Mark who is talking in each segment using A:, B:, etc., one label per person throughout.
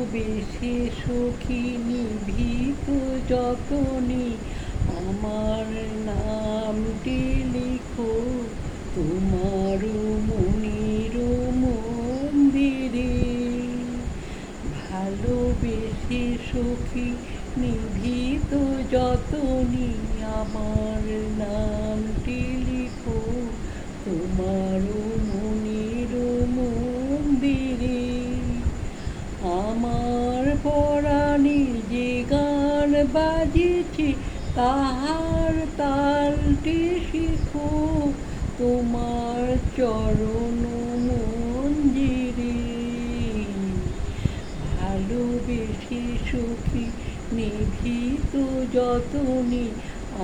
A: ভালোবেসে সখী নিভৃত যতনে আমার নামটি লিখো তোমার মনের মন্দিরে। ভালোবেসে সখী নিভৃত যতনে আমার নামটি লিখো তোমার মনের মন্দিরে। আমার পরাণে যে গান বাজিছে তাহার তালটি শিখো তোমার চরণ মঞ্জিরে। ভালোবেসে সখী নিভৃত যতনে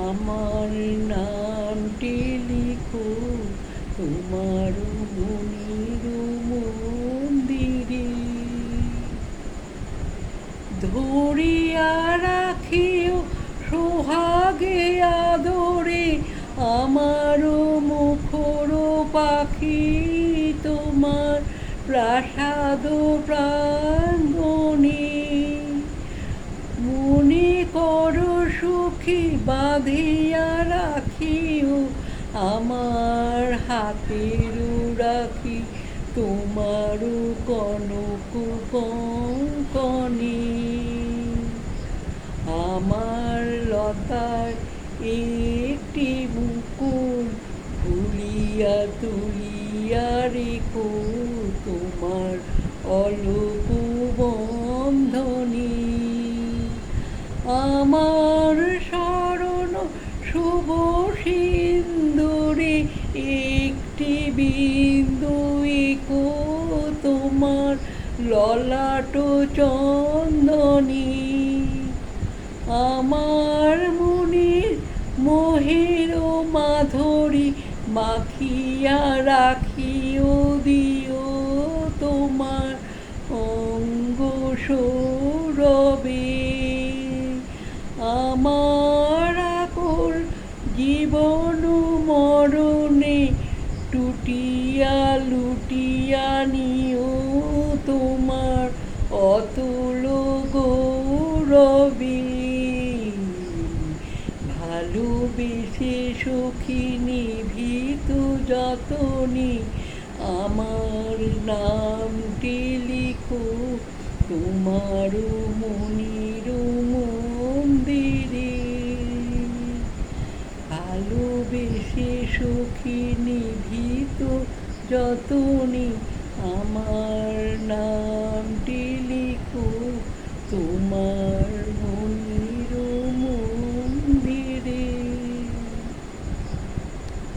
A: আমার নামটি লিখো তোমার মনের মন্দিরে। ধরিয়া রাখিও সোহাগে আদরে আমার মুখর পাখি তোমার প্রাসাদ প্রাঙ্গণে। মনে করো সুখী বাঁধিয়া রাখিও আমার হাতের রাখি তোমার কনক কঙ্কণে। আমার লতার একটি মুকুল ভুলিয়া তুলিয়া রেখো তোমার অলোক বন্ধনে। আমার শরণ শুভ সিন্দুরে একটি বিন্দু এঁকো তোমার ললাট চন্দনে। আমার মনের মোহের মাধুরী মাখিয়া রাখিও দিও তোমার অঙ্গ সৌরভে। আমার আকুল জীবন মরণে টুটিয়া লুটিয়া নিও তোমার অতুল গৌরবে। ভালোবেসে সখী নিভৃত যতনে আমার নামটি লিখো তোমার মনের মন্দিরে। ভালোবেসে সখী নিভৃত যতনে আমার নামটি লিখো তোমার